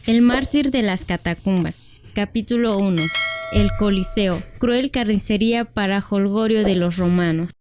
El mártir de las catacumbas. Capítulo 1. El Coliseo. Cruel carnicería para jolgorio de los romanos.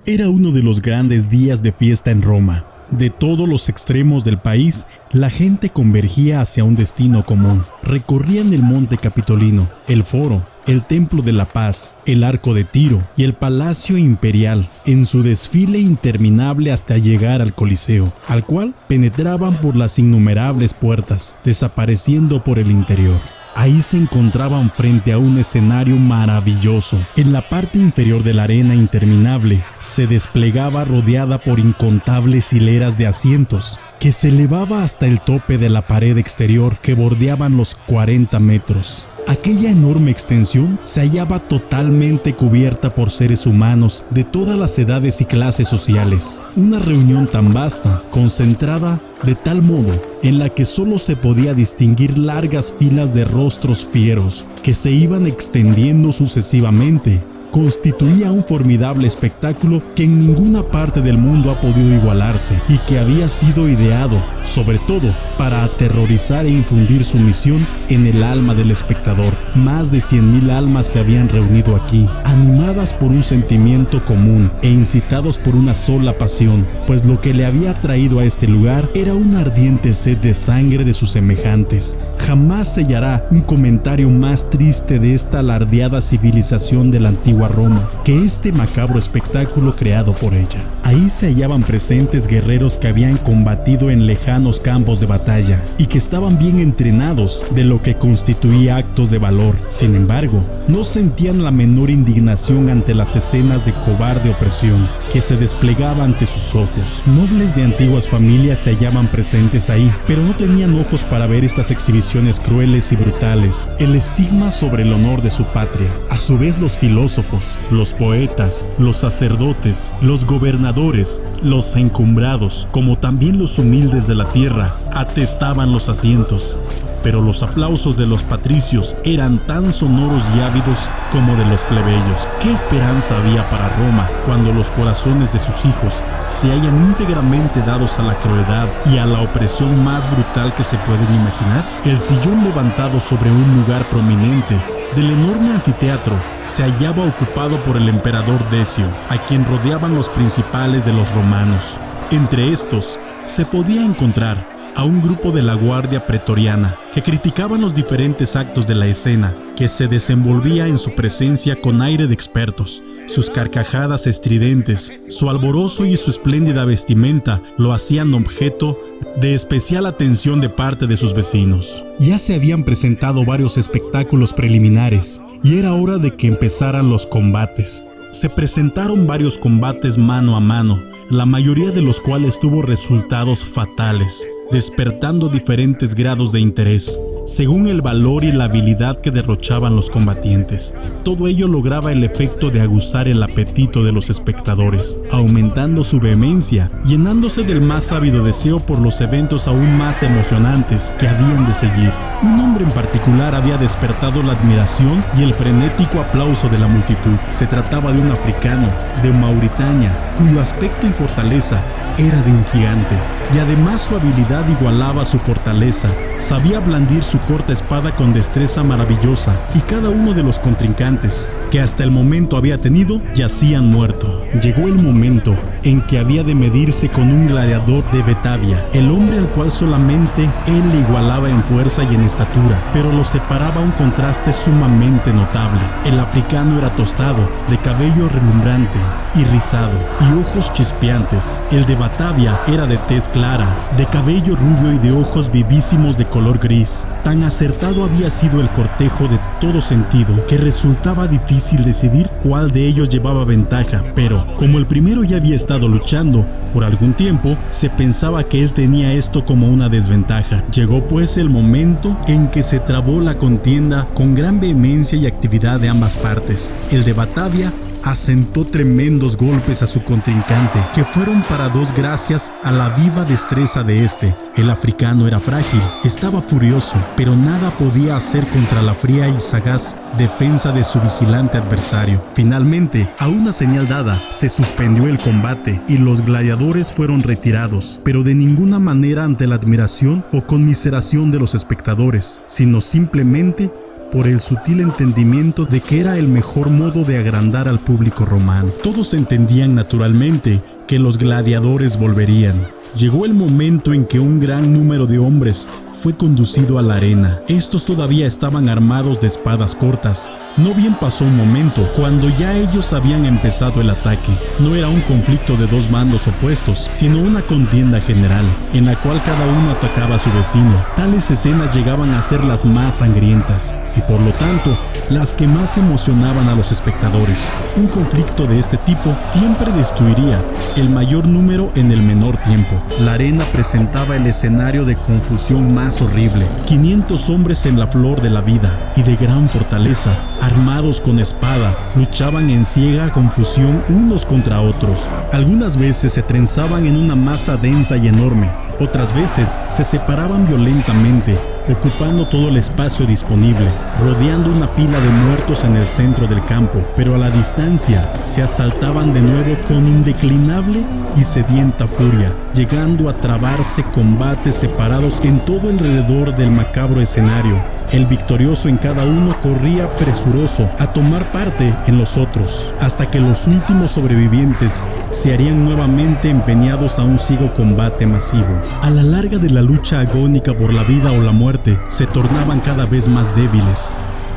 Era uno de los grandes días de fiesta en Roma. De todos los extremos del país, la gente convergía hacia un destino común. Recorrían el Monte Capitolino, el Foro, el Templo de la Paz, el Arco de Tiro y el Palacio Imperial, en su desfile interminable hasta llegar al Coliseo, al cual penetraban por las innumerables puertas, desapareciendo por el interior. Ahí se encontraban frente a un escenario maravilloso. En la parte inferior de la arena interminable se desplegaba rodeada por incontables hileras de asientos, que se elevaba hasta el tope de la pared exterior que bordeaban los 40 metros. Aquella enorme extensión se hallaba totalmente cubierta por seres humanos de todas las edades y clases sociales. Una reunión tan vasta, concentrada de tal modo en la que solo se podía distinguir largas filas de rostros fieros que se iban extendiendo sucesivamente, constituía un formidable espectáculo que en ninguna parte del mundo ha podido igualarse y que había sido ideado, sobre todo, para aterrorizar e infundir sumisión en el alma del espectador. Más de 100,000 almas se habían reunido aquí, animadas por un sentimiento común e incitados por una sola pasión, pues lo que le había traído a este lugar era una ardiente sed de sangre de sus semejantes. Jamás se hallará un comentario más triste de esta alardeada civilización de la antigua Roma que este macabro espectáculo creado por ella. Ahí se hallaban presentes guerreros que habían combatido en lejanos campos de batalla y que estaban bien entrenados, de lo que constituía actos de valor. Sin embargo, no sentían la menor indignación ante las escenas de cobarde opresión que se desplegaba ante sus ojos. Nobles de antiguas familias se hallaban presentes ahí, pero no tenían ojos para ver estas exhibiciones crueles y brutales, el estigma sobre el honor de su patria. A su vez, los filósofos, los poetas, los sacerdotes, los gobernadores, los encumbrados, como también los humildes de la tierra, atestaban los asientos. Pero los aplausos de los patricios eran tan sonoros y ávidos como de los plebeyos. ¿Qué esperanza había para Roma cuando los corazones de sus hijos se hallan íntegramente dados a la crueldad y a la opresión más brutal que se pueden imaginar? El sillón levantado sobre un lugar prominente del enorme anfiteatro se hallaba ocupado por el emperador Decio, a quien rodeaban los principales de los romanos. Entre estos se podía encontrar a un grupo de la guardia pretoriana que criticaban los diferentes actos de la escena, que se desenvolvía en su presencia con aire de expertos. Sus carcajadas estridentes, su alborozo y su espléndida vestimenta lo hacían objeto de especial atención de parte de sus vecinos. Ya se habían presentado varios espectáculos preliminares y era hora de que empezaran los combates. Se presentaron varios combates mano a mano, la mayoría de los cuales tuvo resultados fatales, despertando diferentes grados de interés, según el valor y la habilidad que derrochaban los combatientes. Todo ello lograba el efecto de aguzar el apetito de los espectadores, aumentando su vehemencia, llenándose del más ávido deseo por los eventos aún más emocionantes que habían de seguir. Un hombre en particular había despertado la admiración y el frenético aplauso de la multitud. Se trataba de un africano, de Mauritania, cuyo aspecto y fortaleza era de un gigante, y además su habilidad igualaba su fortaleza. Sabía blandir su corta espada con destreza maravillosa, y cada uno de los contrincantes que hasta el momento había tenido yacían muerto. Llegó el momento en que había de medirse con un gladiador de Betavia, el hombre al cual solamente él le igualaba en fuerza y en estatura, pero lo separaba un contraste sumamente notable. El africano era tostado, de cabello relumbrante y rizado, y ojos chispeantes. El de Batavia era de tez clara, de cabello rubio y de ojos vivísimos de color gris. Tan acertado había sido el cortejo de todo sentido que resultaba difícil decidir cuál de ellos llevaba ventaja, pero como el primero ya había estado luchando por algún tiempo, se pensaba que él tenía esto como una desventaja. Llegó pues el momento en que se trabó la contienda con gran vehemencia y actividad de ambas partes. El de Batavia asentó tremendos golpes a su contrincante, que fueron para dos gracias a la viva destreza de este. El africano era frágil, estaba furioso, pero nada podía hacer contra la fría y sagaz defensa de su vigilante adversario. Finalmente, a una señal dada, se suspendió el combate y los gladiadores fueron retirados, pero de ninguna manera ante la admiración o conmiseración de los espectadores, sino simplemente por el sutil entendimiento de que era el mejor modo de agrandar al público romano. Todos entendían naturalmente que los gladiadores volverían. Llegó el momento en que un gran número de hombres fue conducido a la arena. Estos todavía estaban armados de espadas cortas. No bien pasó un momento cuando ya ellos habían empezado el ataque. No era un conflicto de dos bandos opuestos, sino una contienda general, en la cual cada uno atacaba a su vecino. Tales escenas llegaban a ser las más sangrientas, y por lo tanto, las que más emocionaban a los espectadores. Un conflicto de este tipo siempre destruiría el mayor número en el menor tiempo. La arena presentaba el escenario de confusión más horrible. 500 hombres en la flor de la vida y de gran fortaleza, armados con espada, luchaban en ciega confusión unos contra otros. Algunas veces se trenzaban en una masa densa y enorme, otras veces se separaban violentamente, ocupando todo el espacio disponible, rodeando una pila de muertos en el centro del campo, pero a la distancia se asaltaban de nuevo con indeclinable y sedienta furia, llegando a trabarse combates separados en todo alrededor del macabro escenario. El victorioso en cada uno corría presuroso a tomar parte en los otros, hasta que los últimos sobrevivientes se harían nuevamente empeñados a un ciego combate masivo. A la larga de la lucha agónica por la vida o la muerte, se tornaban cada vez más débiles.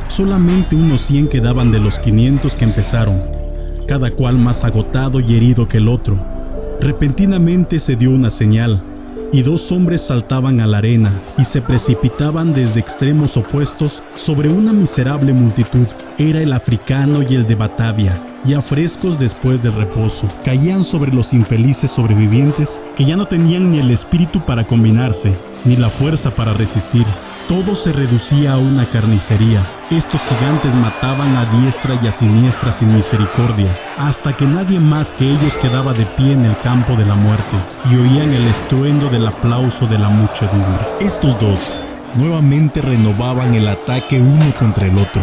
Solamente unos 100 quedaban de los 500 que empezaron, cada cual más agotado y herido que el otro. Repentinamente se dio una señal, y dos hombres saltaban a la arena y se precipitaban desde extremos opuestos sobre una miserable multitud. Era el africano y el de Batavia, ya frescos después del reposo. Caían sobre los infelices sobrevivientes que ya no tenían ni el espíritu para combinarse, ni la fuerza para resistir. Todo se reducía a una carnicería. Estos gigantes mataban a diestra y a siniestra sin misericordia, hasta que nadie más que ellos quedaba de pie en el campo de la muerte, y oían el estruendo del aplauso de la muchedumbre. Estos dos nuevamente renovaban el ataque uno contra el otro,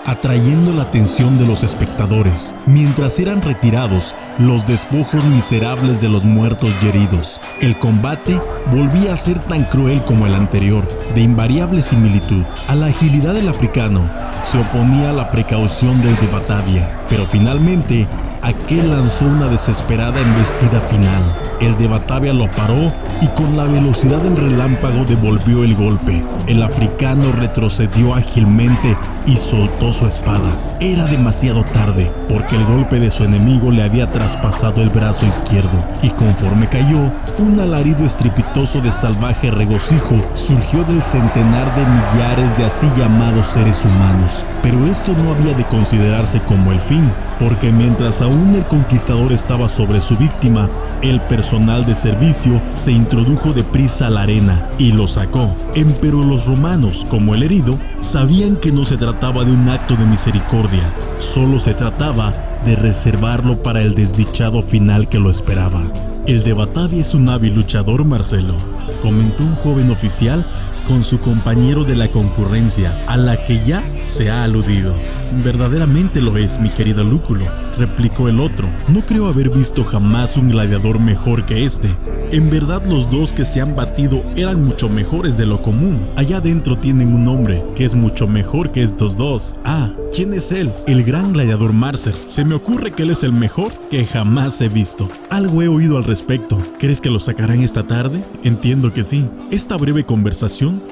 atrayendo la atención de los espectadores, mientras eran retirados los despojos miserables de los muertos y heridos. El combate volvía a ser tan cruel como el anterior, de invariable similitud. A la agilidad del africano se oponía la precaución del de Batavia, pero finalmente aquel lanzó una desesperada embestida final. El de Batavia lo paró y con la velocidad del relámpago devolvió el golpe. El africano retrocedió ágilmente y soltó su espada. Era demasiado tarde, porque el golpe de su enemigo le había traspasado el brazo izquierdo, y conforme cayó, un alarido estrepitoso de salvaje regocijo surgió del centenar de millares de así llamados seres humanos. Pero esto no había de considerarse como el fin, porque mientras aún el conquistador estaba sobre su víctima, el personal de servicio se introdujo deprisa a la arena y lo sacó. Empero los romanos, como el herido, sabían que no se trataba de un acto de misericordia, solo se trataba de reservarlo para el desdichado final que lo esperaba. El de Batavia es un hábil luchador, Marcelo, comentó un joven oficial con su compañero de la concurrencia, a la que ya se ha aludido. Verdaderamente lo es, mi querido Lúculo, replicó el otro. No creo haber visto jamás un gladiador mejor que este. En verdad los dos que se han batido eran mucho mejores de lo común. Allá adentro tienen un hombre que es mucho mejor que estos dos. Ah, ¿quién es él? El gran gladiador Marcer. Se me ocurre que él es el mejor que jamás he visto. Algo he oído al respecto. ¿Crees que lo sacarán esta tarde? Entiendo que sí. Esta breve conversación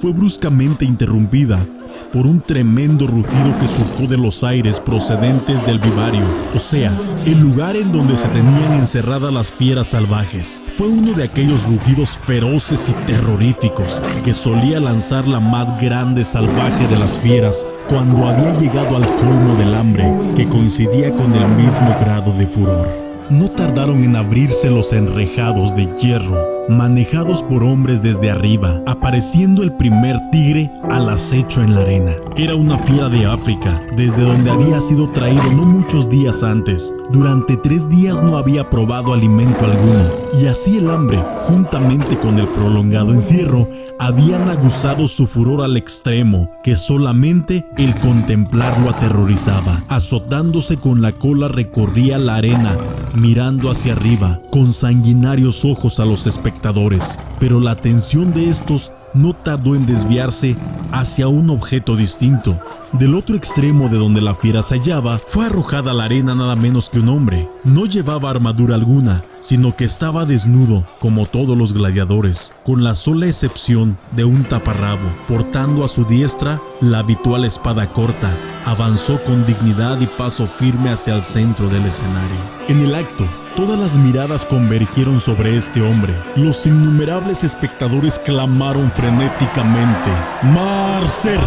fue bruscamente interrumpida por un tremendo rugido que surcó de los aires procedentes del vivario, o sea, el lugar en donde se tenían encerradas las fieras salvajes. Fue uno de aquellos rugidos feroces y terroríficos que solía lanzar la más grande salvaje de las fieras cuando había llegado al colmo del hambre, que coincidía con el mismo grado de furor. No tardaron en abrirse los enrejados de hierro manejados por hombres desde arriba, apareciendo el primer tigre al acecho en la arena. Era una fiera de África, desde donde había sido traído no muchos días antes. Durante 3 días no había probado alimento alguno, y así el hambre, juntamente con el prolongado encierro, habían aguzado su furor al extremo, que solamente el contemplarlo aterrorizaba. Azotándose con la cola recorría la arena, mirando hacia arriba, con sanguinarios ojos a los espectadores. Pero la atención de estos no tardó en desviarse hacia un objeto distinto. Del otro extremo de donde la fiera se hallaba, fue arrojada a la arena nada menos que un hombre. No llevaba armadura alguna, sino que estaba desnudo, como todos los gladiadores, con la sola excepción de un taparrabo. Portando a su diestra la habitual espada corta, avanzó con dignidad y paso firme hacia el centro del escenario. En el acto, todas las miradas convergieron sobre este hombre. Los innumerables espectadores clamaron frenéticamente: ¡Marser!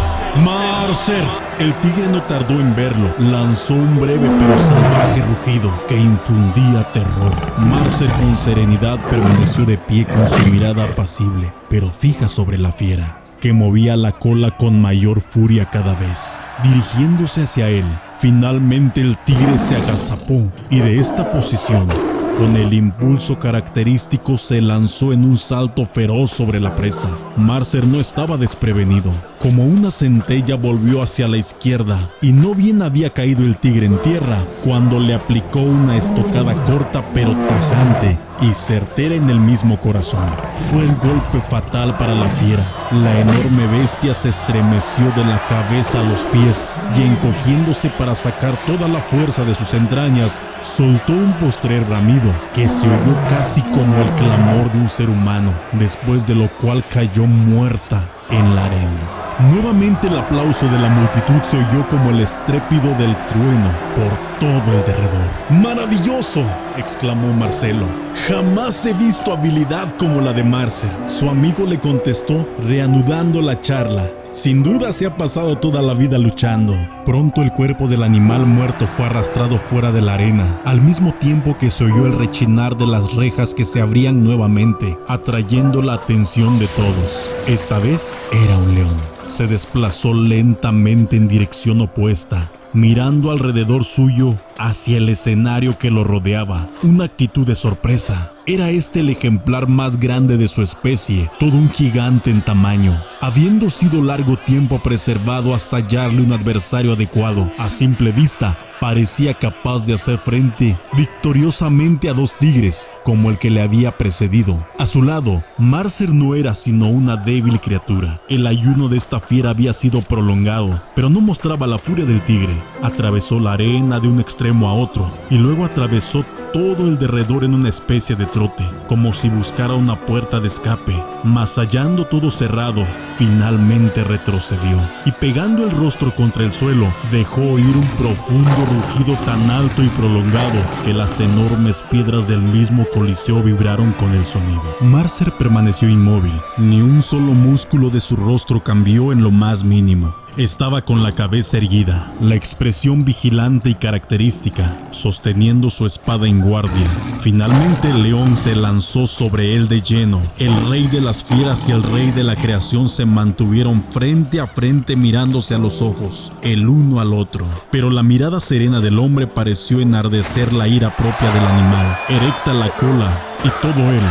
¡Marser! El tigre no tardó en verlo. Lanzó un breve pero salvaje rugido que infundía terror. Marser con serenidad permaneció de pie con su mirada apacible, pero fija sobre la fiera, que movía la cola con mayor furia cada vez, dirigiéndose hacia él. Finalmente el tigre se agazapó y de esta posición, con el impulso característico, se lanzó en un salto feroz sobre la presa. Marser no estaba desprevenido. Como una centella volvió hacia la izquierda y no bien había caído el tigre en tierra cuando le aplicó una estocada corta pero tajante y certera en el mismo corazón. Fue el golpe fatal para la fiera. La enorme bestia se estremeció de la cabeza a los pies y, encogiéndose para sacar toda la fuerza de sus entrañas, soltó un postrer bramido que se oyó casi como el clamor de un ser humano, después de lo cual cayó muerta en la arena. Nuevamente el aplauso de la multitud se oyó como el estrépito del trueno por todo el derredor. ¡Maravilloso!, exclamó Marcelo. Jamás he visto habilidad como la de Marser. Su amigo le contestó, reanudando la charla. Sin duda se ha pasado toda la vida luchando. Pronto el cuerpo del animal muerto fue arrastrado fuera de la arena, al mismo tiempo que se oyó el rechinar de las rejas que se abrían nuevamente, atrayendo la atención de todos. Esta vez era un león. Se desplazó lentamente en dirección opuesta, mirando alrededor suyo hacia el escenario que lo rodeaba. Una actitud de sorpresa. Era este el ejemplar más grande de su especie, todo un gigante en tamaño, habiendo sido largo tiempo preservado hasta hallarle un adversario adecuado. A simple vista, parecía capaz de hacer frente victoriosamente a 2 tigres, como el que le había precedido. A su lado, Marser no era sino una débil criatura. El ayuno de esta fiera había sido prolongado, pero no mostraba la furia del tigre. Atravesó la arena de un extremo a otro, y luego atravesó todo el derredor en una especie de trote, como si buscara una puerta de escape, mas hallando todo cerrado, finalmente retrocedió, y pegando el rostro contra el suelo, dejó oír un profundo rugido tan alto y prolongado que las enormes piedras del mismo coliseo vibraron con el sonido. Marser permaneció inmóvil. Ni un solo músculo de su rostro cambió en lo más mínimo. Estaba con la cabeza erguida, la expresión vigilante y característica, sosteniendo su espada en guardia. Finalmente el león se lanzó sobre él de lleno. El rey de las fieras y el rey de la creación se mantuvieron frente a frente, mirándose a los ojos, el uno al otro. Pero la mirada serena del hombre pareció enardecer la ira propia del animal. Erecta la cola, y todo él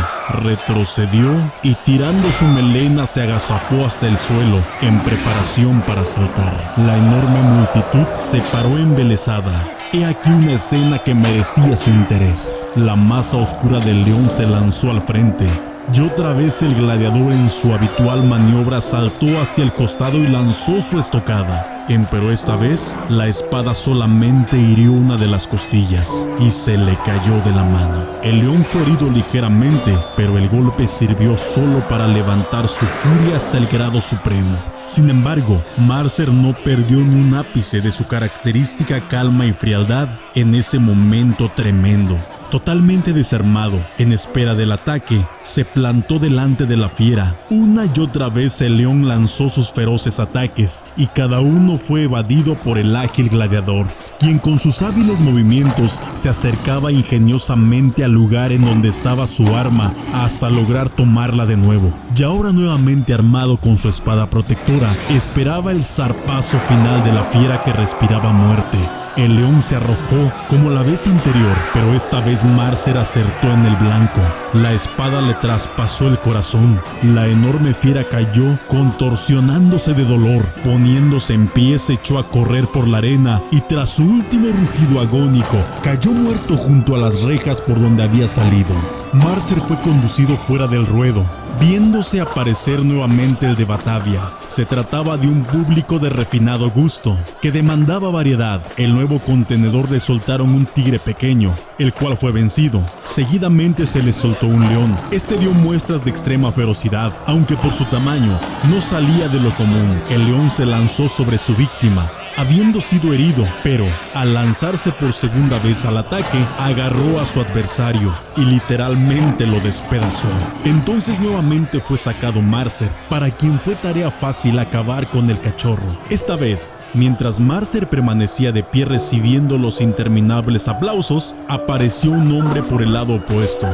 retrocedió y, tirando su melena, se agazapó hasta el suelo en preparación para saltar. La enorme multitud se paró embelesada. He aquí una escena que merecía su interés. La masa oscura del león se lanzó al frente, y otra vez el gladiador, en su habitual maniobra, saltó hacia el costado y lanzó su estocada. Pero esta vez la espada solamente hirió una de las costillas y se le cayó de la mano. El león fue herido ligeramente, pero el golpe sirvió solo para levantar su furia hasta el grado supremo. Sin embargo, Marser no perdió ni un ápice de su característica calma y frialdad en ese momento tremendo. Totalmente desarmado, en espera del ataque, se plantó delante de la fiera. Una y otra vez el león lanzó sus feroces ataques y cada uno fue evadido por el ágil gladiador, quien con sus hábiles movimientos se acercaba ingeniosamente al lugar en donde estaba su arma hasta lograr tomarla de nuevo. Y ahora nuevamente armado con su espada protectora, esperaba el zarpazo final de la fiera que respiraba muerte. El león se arrojó como la vez anterior, pero esta vez Marser acertó en el blanco. La espada le traspasó el corazón. La enorme fiera cayó contorsionándose de dolor. Poniéndose en pie, se echó a correr por la arena y tras su último rugido agónico, cayó muerto junto a las rejas por donde había salido. Marser fue conducido fuera del ruedo, viéndose aparecer nuevamente el de Batavia. Se trataba de un público de refinado gusto, que demandaba variedad. El nuevo contenedor le soltaron un tigre pequeño, el cual fue vencido. Seguidamente se le soltó un león. Este dio muestras de extrema ferocidad, aunque por su tamaño no salía de lo común. El león se lanzó sobre su víctima, habiendo sido herido, pero al lanzarse por segunda vez al ataque, agarró a su adversario y literalmente lo despedazó. Entonces nuevamente fue sacado Marser, para quien fue tarea fácil acabar con el cachorro. Esta vez, mientras Marser permanecía de pie recibiendo los interminables aplausos, apareció un hombre por el lado opuesto.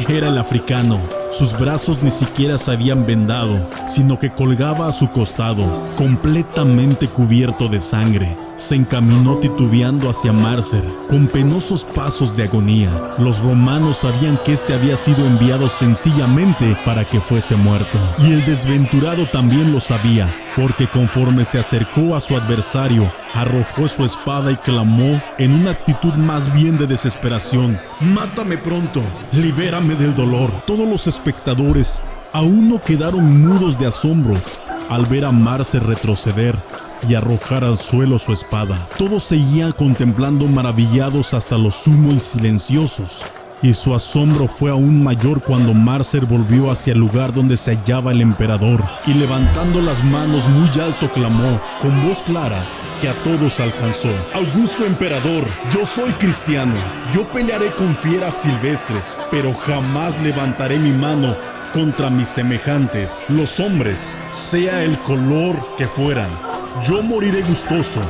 Era el africano. Sus brazos ni siquiera se habían vendado, sino que colgaba a su costado, completamente cubierto de sangre. Se encaminó titubeando hacia Marser, con penosos pasos de agonía. Los romanos sabían que este había sido enviado sencillamente para que fuese muerto. Y el desventurado también lo sabía, porque conforme se acercó a su adversario, arrojó su espada y clamó en una actitud más bien de desesperación: «¡Mátame pronto! ¡Libérame del dolor!». Todos los espectadores aún no quedaron mudos de asombro al ver a Marser retroceder y arrojar al suelo su espada. Todos seguían contemplando maravillados hasta lo sumo y silenciosos. Y su asombro fue aún mayor cuando Marser volvió hacia el lugar donde se hallaba el emperador y levantando las manos muy alto clamó con voz clara que a todos alcanzó: «Augusto emperador, yo soy cristiano. Yo pelearé con fieras silvestres, pero jamás levantaré mi mano contra mis semejantes, los hombres, sea el color que fueran. Yo moriré gustoso,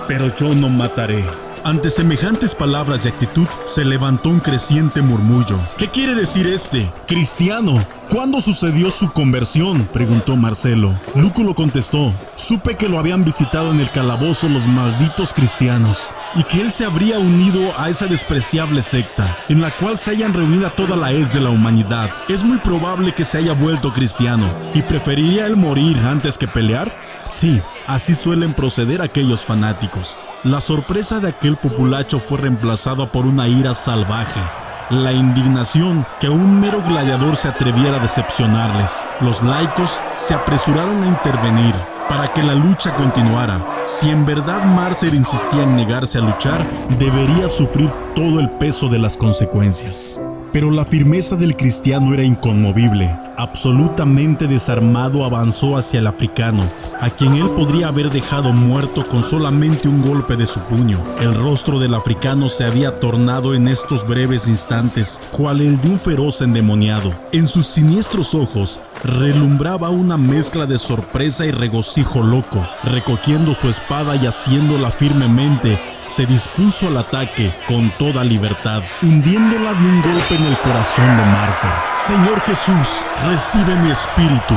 pero yo no mataré». Ante semejantes palabras y actitud, se levantó un creciente murmullo. «¿Qué quiere decir este? ¿Cristiano? ¿Cuándo sucedió su conversión?», preguntó Marcelo. Lúculo contestó: «Supe que lo habían visitado en el calabozo los malditos cristianos, y que él se habría unido a esa despreciable secta, en la cual se hayan reunido toda la hez de la humanidad. Es muy probable que se haya vuelto cristiano. ¿Y preferiría él morir antes que pelear?». Sí, así suelen proceder aquellos fanáticos. La sorpresa de aquel populacho fue reemplazada por una ira salvaje. La indignación que un mero gladiador se atreviera a decepcionarles. Los laicos se apresuraron a intervenir para que la lucha continuara. Si en verdad Marser insistía en negarse a luchar, debería sufrir todo el peso de las consecuencias. Pero la firmeza del cristiano era inconmovible. Absolutamente desarmado, avanzó hacia el africano, a quien él podría haber dejado muerto con solamente un golpe de su puño. El rostro del africano se había tornado en estos breves instantes cual el de un feroz endemoniado. En sus siniestros ojos relumbraba una mezcla de sorpresa y regocijo loco. Recogiendo su espada y haciéndola firmemente, se dispuso al ataque con toda libertad, hundiéndola de un golpe en el corazón de Marser. «Señor Jesús, recibe mi espíritu».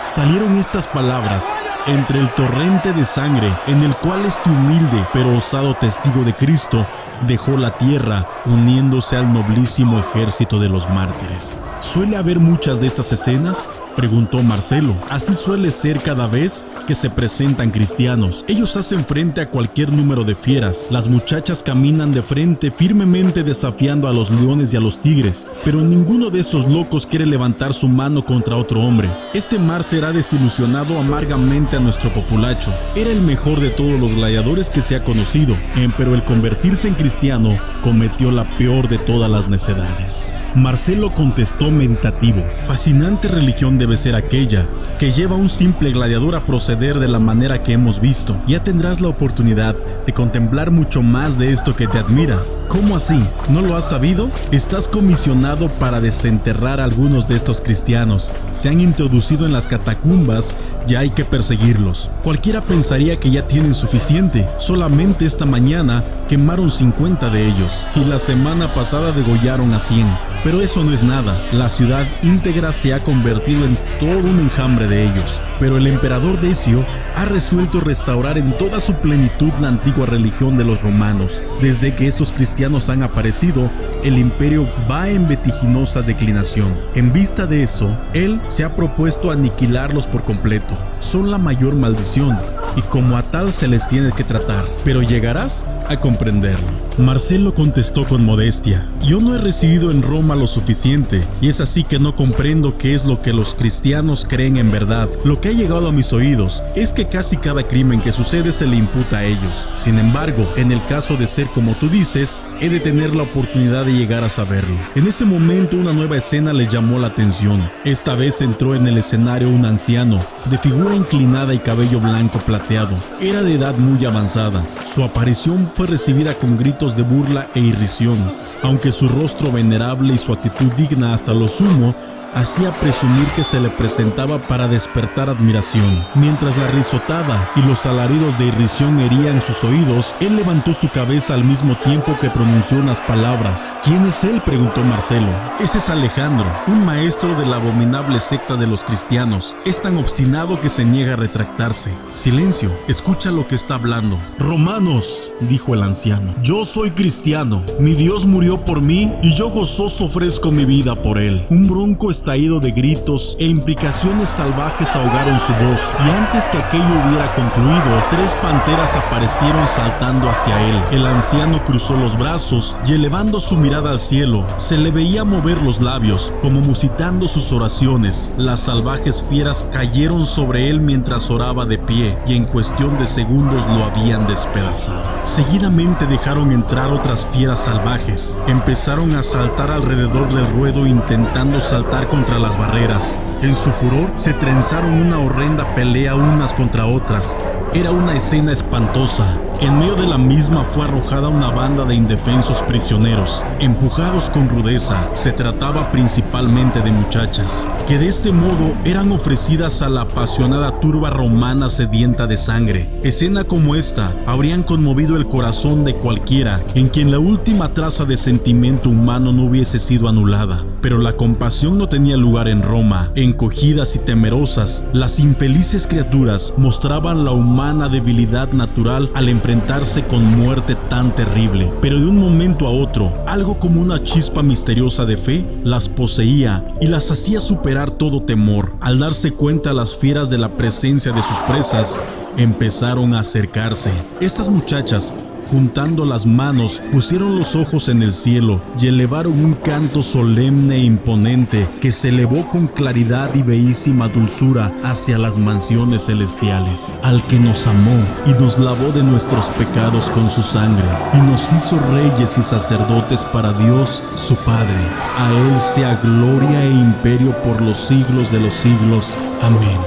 Salieron estas palabras entre el torrente de sangre en el cual este humilde pero osado testigo de Cristo dejó la tierra, uniéndose al noblísimo ejército de los mártires. ¿Suele haber muchas de estas escenas?, preguntó Marcelo. Así suele ser cada vez que se presentan cristianos. Ellos hacen frente a cualquier número de fieras. Las muchachas caminan de frente firmemente desafiando a los leones y a los tigres, pero ninguno de esos locos quiere levantar su mano contra otro hombre. Este Marser ha desilusionado amargamente a nuestro populacho. Era el mejor de todos los gladiadores que se ha conocido, pero el convertirse en cristiano cometió la peor de todas las necedades. Marcelo contestó meditativo: «Fascinante religión debe ser aquella que lleva a un simple gladiador a proceder de la manera que hemos visto. Ya tendrás la oportunidad de contemplar mucho más de esto que te admira. ¿Cómo así? ¿No lo has sabido? Estás comisionado para desenterrar a algunos de estos cristianos. Se han introducido en las catacumbas y hay que perseguirlos. Cualquiera pensaría que ya tienen suficiente. Solamente esta mañana quemaron 50 de ellos y la semana pasada degollaron a 100. Pero eso no es nada. La ciudad íntegra se ha convertido en todo un enjambre de ellos. Pero el emperador Decio ha resuelto restaurar en toda su plenitud la antigua religión de los romanos. Desde que estos cristianos han aparecido, el imperio va en vertiginosa declinación. En vista de eso, él se ha propuesto aniquilarlos por completo. Son la mayor maldición y como a tal se les tiene que tratar, pero llegarás a comprenderlo. Marcelo contestó con modestia: yo no he recibido en Roma lo suficiente, y es así que no comprendo qué es lo que los cristianos creen en verdad. Lo que ha llegado a mis oídos es que casi cada crimen que sucede se le imputa a ellos. Sin embargo, en el caso de ser como tú dices, he de tener la oportunidad de llegar a saberlo. En ese momento una nueva escena le llamó la atención. Esta vez entró en el escenario un anciano, de figura inclinada y cabello blanco plateado. Era de edad muy avanzada. Su aparición fue recibida con gritos de burla e irrisión, aunque su rostro venerable y su actitud digna hasta lo sumo hacía presumir que se le presentaba para despertar admiración. Mientras la risotada y los alaridos de irrisión herían sus oídos, él levantó su cabeza al mismo tiempo que pronunció unas palabras. ¿Quién es él?, preguntó Marcelo. Ese es Alejandro, un maestro de la abominable secta de los cristianos. Es tan obstinado que se niega a retractarse. Silencio, escucha lo que está hablando. Romanos, dijo el anciano, yo soy cristiano. Mi Dios murió por mí y yo gozoso ofrezco mi vida por él. Un bronco estallido de gritos e imprecaciones salvajes ahogaron su voz, y antes que aquello hubiera concluido, 3 panteras aparecieron saltando hacia él. El anciano cruzó los brazos y elevando su mirada al cielo, se le veía mover los labios, como musitando sus oraciones. Las salvajes fieras cayeron sobre él mientras oraba de pie, y en cuestión de segundos lo habían despedazado. Seguidamente dejaron entrar otras fieras salvajes. Empezaron a saltar alrededor del ruedo intentando saltar contra las barreras. En su furor se trenzaron una horrenda pelea unas contra otras. Era una escena espantosa. En medio de la misma fue arrojada una banda de indefensos prisioneros, empujados con rudeza. Se trataba principalmente de muchachas, que de este modo eran ofrecidas a la apasionada turba romana sedienta de sangre. Escena como esta habrían conmovido el corazón de cualquiera en quien la última traza de sentimiento humano no hubiese sido anulada. Pero la compasión no tenía lugar en Roma. Encogidas y temerosas, las infelices criaturas mostraban la humana debilidad natural al enfrentarse con muerte tan terrible. Pero de un momento a otro, algo como una chispa misteriosa de fe las poseía y las hacía superar todo temor. Al darse cuenta las fieras de la presencia de sus presas, empezaron a acercarse. Estas muchachas, juntando las manos, pusieron los ojos en el cielo y elevaron un canto solemne e imponente que se elevó con claridad y bellísima dulzura hacia las mansiones celestiales. Al que nos amó y nos lavó de nuestros pecados con su sangre y nos hizo reyes y sacerdotes para Dios su Padre. A él sea gloria e imperio por los siglos de los siglos. Amén.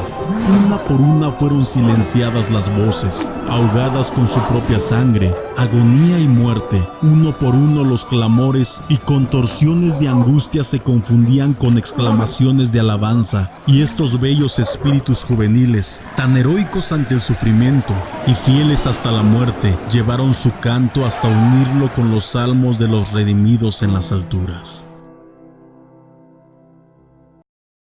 Una por una fueron silenciadas las voces, ahogadas con su propia sangre, agonía y muerte. Uno por uno los clamores y contorsiones de angustia se confundían con exclamaciones de alabanza, y estos bellos espíritus juveniles, tan heroicos ante el sufrimiento y fieles hasta la muerte, llevaron su canto hasta unirlo con los salmos de los redimidos en las alturas.